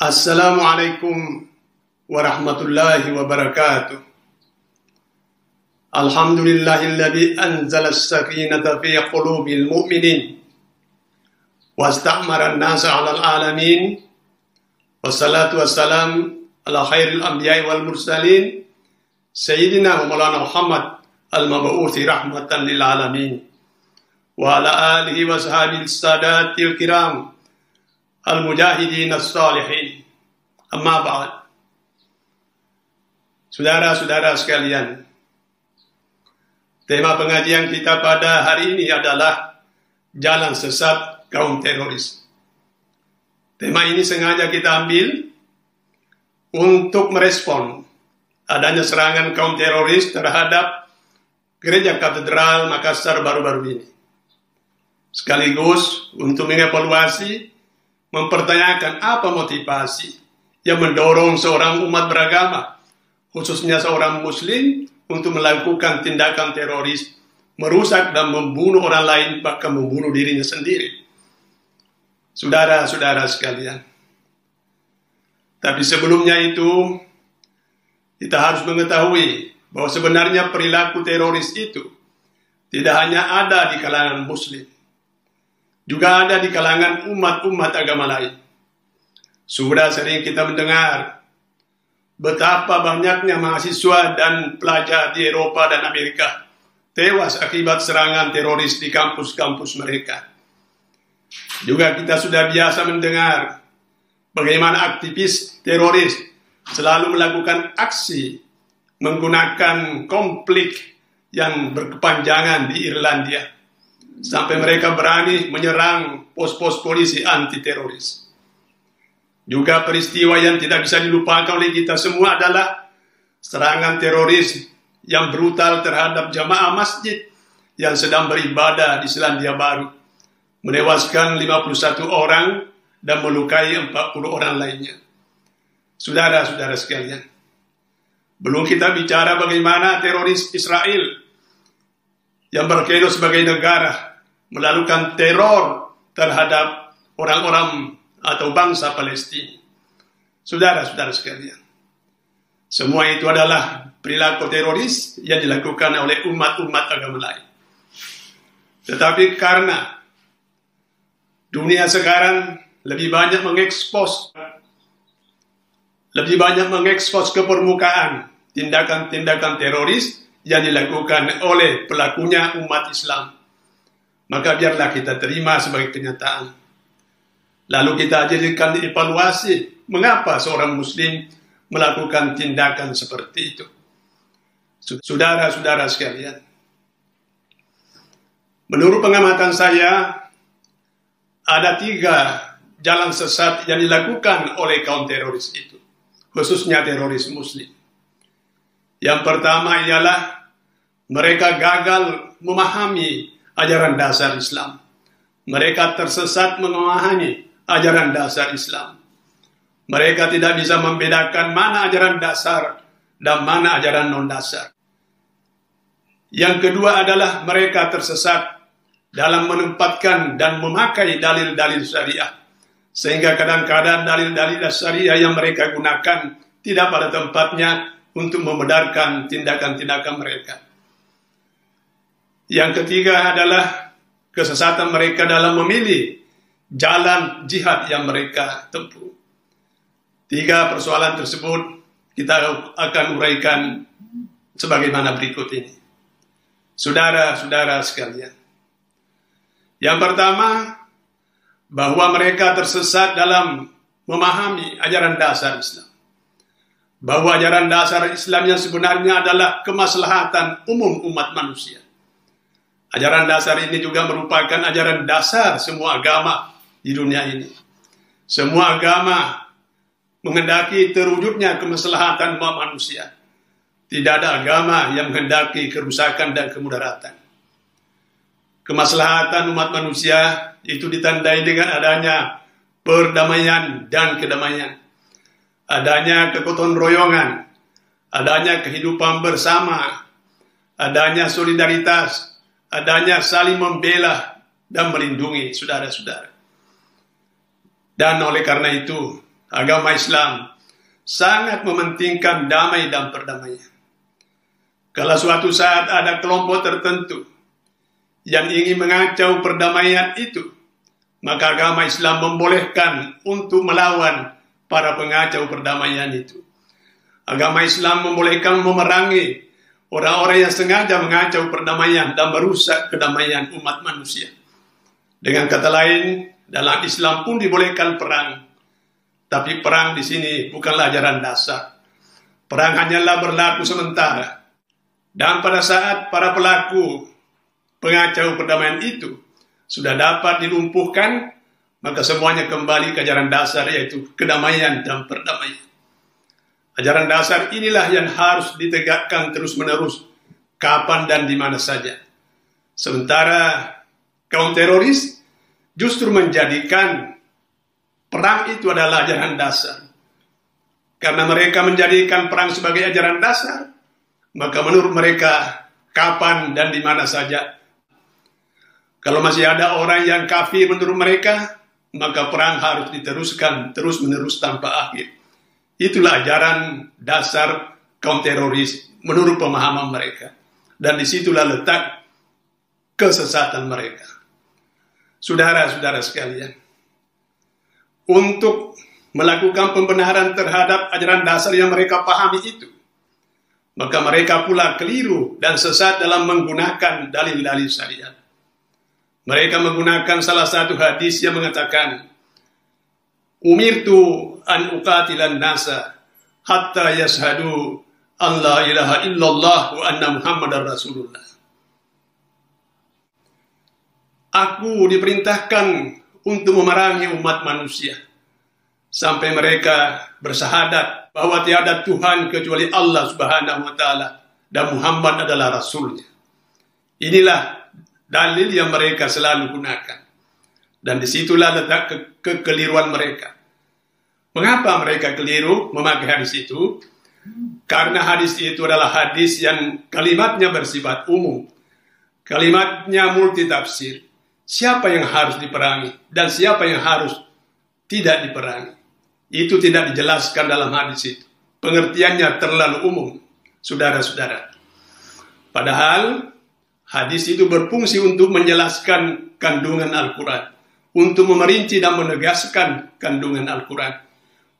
Assalamualaikum warahmatullahi wabarakatuh. Alhamdulillahilladzi anzala as-sakinata fi qulubil mu'minin wasta'mara an-nasa 'alal 'alamin. Wassalatu wassalam ala khairil anbiya'i wal mursalin sayyidina wa maulana Muhammad al-mab'uthi rahmatan lil alamin wa ala alihi wa sahbihi sadatil kiram al-mujahidin as-salihin. Amma ba'd. Saudara-saudara sekalian, tema pengajian kita pada hari ini adalah jalan sesat kaum teroris. Tema ini sengaja kita ambil untuk merespon adanya serangan kaum teroris terhadap Gereja Katedral Makassar baru-baru ini. Sekaligus untuk mengevaluasi, mempertanyakan apa motivasi yang mendorong seorang umat beragama, khususnya seorang muslim, untuk melakukan tindakan teroris, merusak dan membunuh orang lain, bahkan membunuh dirinya sendiri. Saudara-saudara sekalian, tapi sebelumnya itu, kita harus mengetahui bahwa sebenarnya perilaku teroris itu tidak hanya ada di kalangan muslim, juga ada di kalangan umat-umat agama lain. Sudah sering kita mendengar betapa banyaknya mahasiswa dan pelajar di Eropa dan Amerika tewas akibat serangan teroris di kampus-kampus mereka. Juga kita sudah biasa mendengar bagaimana aktivis teroris selalu melakukan aksi menggunakan konflik yang berkepanjangan di Irlandia, sampai mereka berani menyerang pos-pos polisi anti-teroris. Juga peristiwa yang tidak bisa dilupakan oleh kita semua adalah serangan teroris yang brutal terhadap jamaah masjid yang sedang beribadah di Selandia Baru, menewaskan 51 orang dan melukai 40 orang lainnya. Saudara-saudara sekalian, belum kita bicara bagaimana teroris Israel yang berkedo sebagai negara melakukan teror terhadap orang-orang atau bangsa Palestina. Saudara-saudara sekalian, semua itu adalah perilaku teroris yang dilakukan oleh umat-umat agama lain. Tetapi karena dunia sekarang lebih banyak mengekspos ke permukaan tindakan-tindakan teroris yang dilakukan oleh pelakunya umat Islam, maka biarlah kita terima sebagai kenyataan. Lalu kita jadikan evaluasi mengapa seorang muslim melakukan tindakan seperti itu. Saudara-saudara sekalian, menurut pengamatan saya, ada 3 jalan sesat yang dilakukan oleh kaum teroris itu, khususnya teroris muslim. Yang pertama ialah mereka gagal memahami ajaran dasar Islam. Mereka tersesat memahami ajaran dasar Islam. Mereka tidak bisa membedakan mana ajaran dasar dan mana ajaran non-dasar. Yang kedua adalah mereka tersesat dalam menempatkan dan memakai dalil-dalil syariah, sehingga kadang-kadang dalil-dalil syariah yang mereka gunakan tidak pada tempatnya untuk membenarkan tindakan-tindakan mereka. Yang ketiga adalah kesesatan mereka dalam memilih jalan jihad yang mereka tempuh. 3 persoalan tersebut kita akan uraikan sebagaimana berikut ini. Saudara-saudara sekalian, yang pertama, bahwa mereka tersesat dalam memahami ajaran dasar Islam. Bahwa ajaran dasar Islam yang sebenarnya adalah kemaslahatan umum umat manusia. Ajaran dasar ini juga merupakan ajaran dasar semua agama di dunia ini. Semua agama menghendaki terwujudnya kemaslahatan umat manusia. Tidak ada agama yang menghendaki kerusakan dan kemudaratan. Kemaslahatan umat manusia itu ditandai dengan adanya perdamaian dan kedamaian, adanya kegotong royongan, adanya kehidupan bersama, adanya solidaritas, adanya saling membela dan melindungi saudara-saudara. Dan oleh karena itu, agama Islam sangat mementingkan damai dan perdamaian. Kalau suatu saat ada kelompok tertentu yang ingin mengacau perdamaian itu, maka agama Islam membolehkan untuk melawan para pengacau perdamaian itu. Agama Islam membolehkan memerangi orang-orang yang sengaja mengacau perdamaian dan merusak kedamaian umat manusia. Dengan kata lain, dalam Islam pun dibolehkan perang. Tapi perang di sini bukanlah ajaran dasar. Perang hanyalah berlaku sementara. Dan pada saat para pelaku pengacau perdamaian itu sudah dapat dilumpuhkan, maka semuanya kembali ke ajaran dasar, yaitu kedamaian dan perdamaian. Ajaran dasar inilah yang harus ditegakkan terus-menerus, kapan dan di mana saja. Sementara kaum teroris justru menjadikan perang itu adalah ajaran dasar. Karena mereka menjadikan perang sebagai ajaran dasar, maka menurut mereka kapan dan di mana saja. Kalau masih ada orang yang kafir menurut mereka, maka perang harus diteruskan terus-menerus tanpa akhir. Itulah ajaran dasar kaum teroris menurut pemahaman mereka. Dan disitulah letak kesesatan mereka. Saudara-saudara sekalian, untuk melakukan pembenaran terhadap ajaran dasar yang mereka pahami itu, maka mereka pula keliru dan sesat dalam menggunakan dalil-dalil syariat. Mereka menggunakan salah satu hadis yang mengatakan, "Umirtu an uqatilan nasa hatta yashhadu an la ilaha illallah wa anna Muhammadar Rasulullah." Aku diperintahkan untuk memerangi umat manusia sampai mereka bersahadat bahwa tiada Tuhan kecuali Allah Subhanahu wa taala dan Muhammad adalah rasulnya. Inilah dalil yang mereka selalu gunakan. Dan disitulah letak kekeliruan mereka. Mengapa mereka keliru memakai hadis itu? Karena hadis itu adalah hadis yang kalimatnya bersifat umum. Kalimatnya multitafsir. Siapa yang harus diperangi dan siapa yang harus tidak diperangi. Itu tidak dijelaskan dalam hadis itu. Pengertiannya terlalu umum, saudara-saudara. Padahal hadis itu berfungsi untuk menjelaskan kandungan Al-Quran, untuk memerinci dan menegaskan kandungan Al-Quran,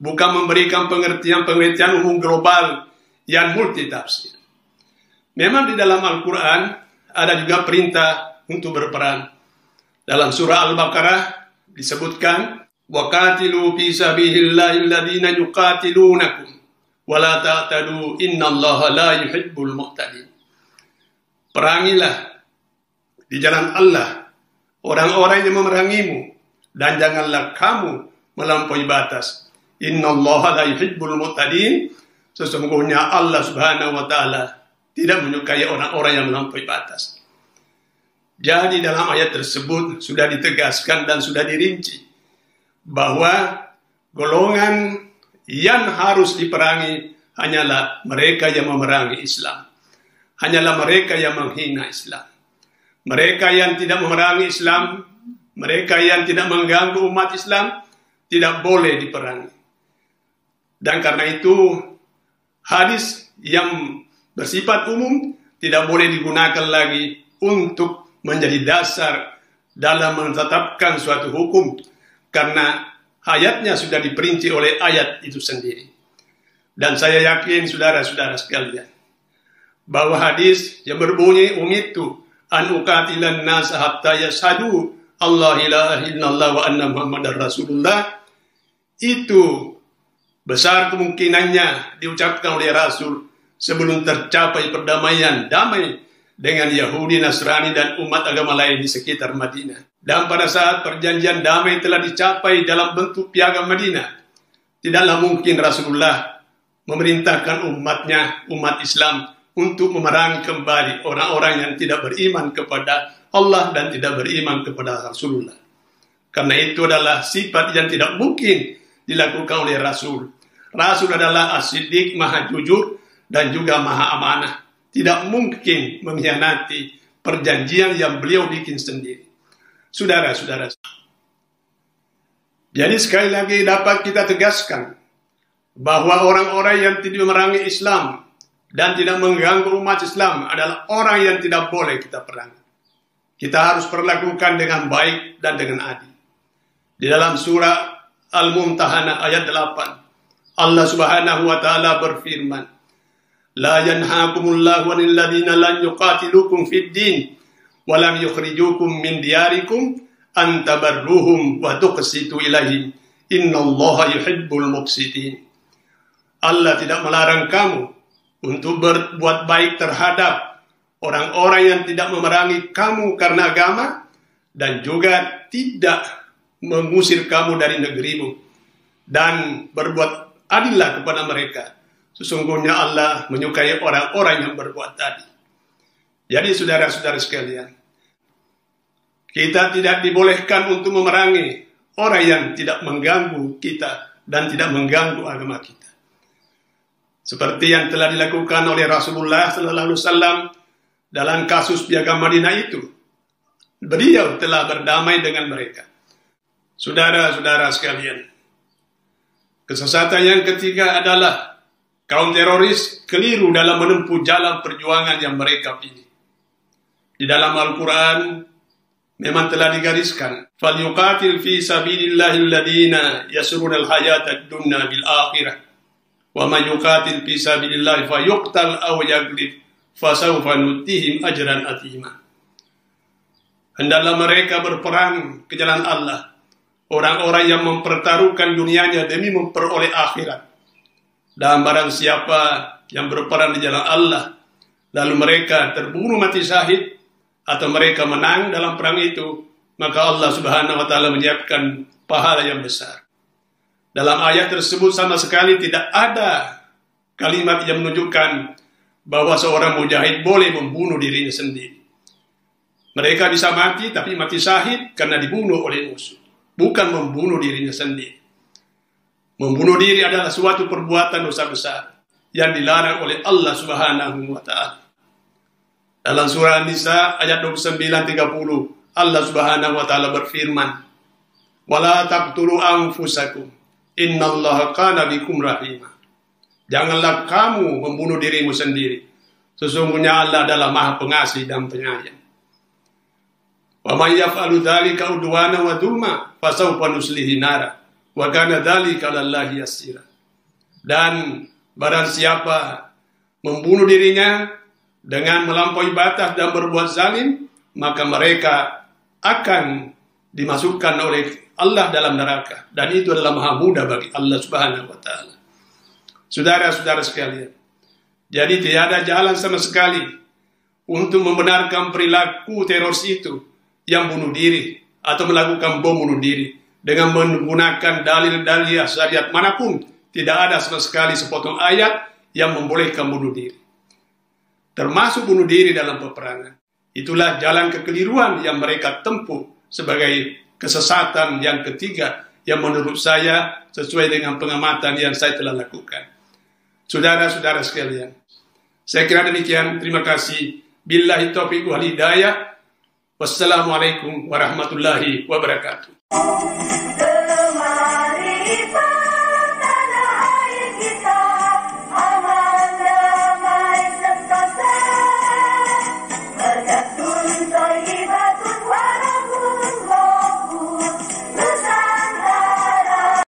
bukan memberikan pengertian-pengertian umum global yang multitafsir. Memang di dalam Al-Quran ada juga perintah untuk berperang. Dalam surah Al-Baqarah disebutkan, وَقَاتِلُوا فِي سَبِيلِ اللَّهِ الَّذِينَ يُقَاتِلُونَكُمْ وَلَا تَعْتَدُوا إِنَّ اللَّهَ لَا يُحِبُّ الْمُعْتَدِينَ. Perangilah di jalan Allah orang-orang yang memerangimu, dan janganlah kamu melampaui batas. Inna Allah la yuhibbul mu'tadin. Sesungguhnya Allah Subhanahu wa taala tidak menyukai orang-orang yang melampaui batas. Jadi dalam ayat tersebut sudah ditegaskan dan sudah dirinci bahwa golongan yang harus diperangi hanyalah mereka yang memerangi Islam. Hanyalah mereka yang menghina Islam. Mereka yang tidak memerangi Islam, mereka yang tidak mengganggu umat Islam, tidak boleh diperangi. Dan karena itu, hadis yang bersifat umum tidak boleh digunakan lagi untuk menjadi dasar dalam menetapkan suatu hukum, karena ayatnya sudah diperinci oleh ayat itu sendiri. Dan saya yakin saudara-saudara sekalian, bahwa hadis yang berbunyi umirtu an uqatilan nas hatta yashhadu Allah ilaha illallah wa anna Muhammadar Rasulullah, itu besar kemungkinannya diucapkan oleh Rasul sebelum tercapai perdamaian damai dengan Yahudi, Nasrani, dan umat agama lain di sekitar Madinah. Dan pada saat perjanjian damai telah dicapai dalam bentuk piagam Madinah, tidaklah mungkin Rasulullah memerintahkan umatnya, umat Islam, untuk memerangi kembali orang-orang yang tidak beriman kepada Allah dan tidak beriman kepada Rasulullah. Karena itu adalah sifat yang tidak mungkin dilakukan oleh Rasul. Rasul adalah as-siddiq, maha jujur, dan juga maha amanah. Tidak mungkin mengkhianati perjanjian yang beliau bikin sendiri. Saudara-saudara, Jadi sekali lagi dapat kita tegaskan bahwa orang-orang yang tidak memerangi Islam dan tidak mengganggu umat Islam adalah orang yang tidak boleh kita perangi. Kita harus perlakukan dengan baik dan dengan adil. Di dalam surah Al-Mumtahanah ayat 8, Allah Subhanahu wa taala berfirman, "La yanhaakumullahu 'anil ladzina lam yuqatilukum fid din wa lam yukhrijukum min diyarikum an tabarruhum wa tuqsitu ilaihim innallaha yuhibbul muqsitin." Allah tidak melarang kamu untuk berbuat baik terhadap orang-orang yang tidak memerangi kamu karena agama dan juga tidak mengusir kamu dari negerimu, dan berbuat adillah kepada mereka. Sesungguhnya Allah menyukai orang-orang yang berbuat adil. Jadi saudara-saudara sekalian, kita tidak dibolehkan untuk memerangi orang yang tidak mengganggu kita dan tidak mengganggu agama kita. Seperti yang telah dilakukan oleh Rasulullah SAW dalam kasus piagam Madinah itu. Beliau telah berdamai dengan mereka. Saudara-saudara sekalian, kesesatan yang ketiga adalah kaum teroris keliru dalam menempuh jalan perjuangan yang mereka pilih. Di dalam Al-Quran memang telah digariskan, "Falyuqatil fi sabilillahi alladhina yasruna al-hayata ad-dunya bil akhirah, wa man yuqatil fi sabilillahi fayuqtal aw yaglib fasawfa nutihim ajran atima." Hendaklah mereka berperang ke jalan Allah, orang-orang yang mempertaruhkan dunianya demi memperoleh akhirat. Dan barang siapa yang berperang di jalan Allah, lalu mereka terbunuh mati syahid, atau mereka menang dalam perang itu, maka Allah Subhanahu wa taala menyiapkan pahala yang besar. Dalam ayat tersebut sama sekali tidak ada kalimat yang menunjukkan bahwa seorang mujahid boleh membunuh dirinya sendiri. Mereka bisa mati, tapi mati syahid karena dibunuh oleh musuh, bukan membunuh dirinya sendiri. Membunuh diri adalah suatu perbuatan dosa besar yang dilarang oleh Allah Subhanahu wa taala. Dalam surah An-Nisa ayat 29-30, Allah Subhanahu wa taala berfirman, "Wala taqtulu anfusakum, innallaha kana bikum rahima." Janganlah kamu membunuh dirimu sendiri. Sesungguhnya Allah adalah Maha Pengasih dan Penyayang. "Wa may yaf'alu dzalika udwana wa dzulma fasawfa nuslihi nara wa kana dzalika 'alallahi yasira." Dan barang siapa membunuh dirinya dengan melampaui batas dan berbuat zalim, maka mereka akan dimasukkan oleh Allah dalam neraka, dan itu adalah maha mudah bagi Allah Subhanahu wa taala. Saudara-saudara sekalian, jadi tiada jalan sama sekali untuk membenarkan perilaku teroris itu yang bunuh diri atau melakukan bom bunuh diri dengan menggunakan dalil-dalil syariat manapun. Tidak ada sama sekali sepotong ayat yang membolehkan bunuh diri, termasuk bunuh diri dalam peperangan. Itulah jalan kekeliruan yang mereka tempuh sebagai kesesatan yang ketiga, yang menurut saya sesuai dengan pengamatan yang saya telah lakukan. Saudara-saudara sekalian, saya kira demikian. Terima kasih. Billahi taufiq wal hidayah. Wassalamualaikum warahmatullahi wabarakatuh.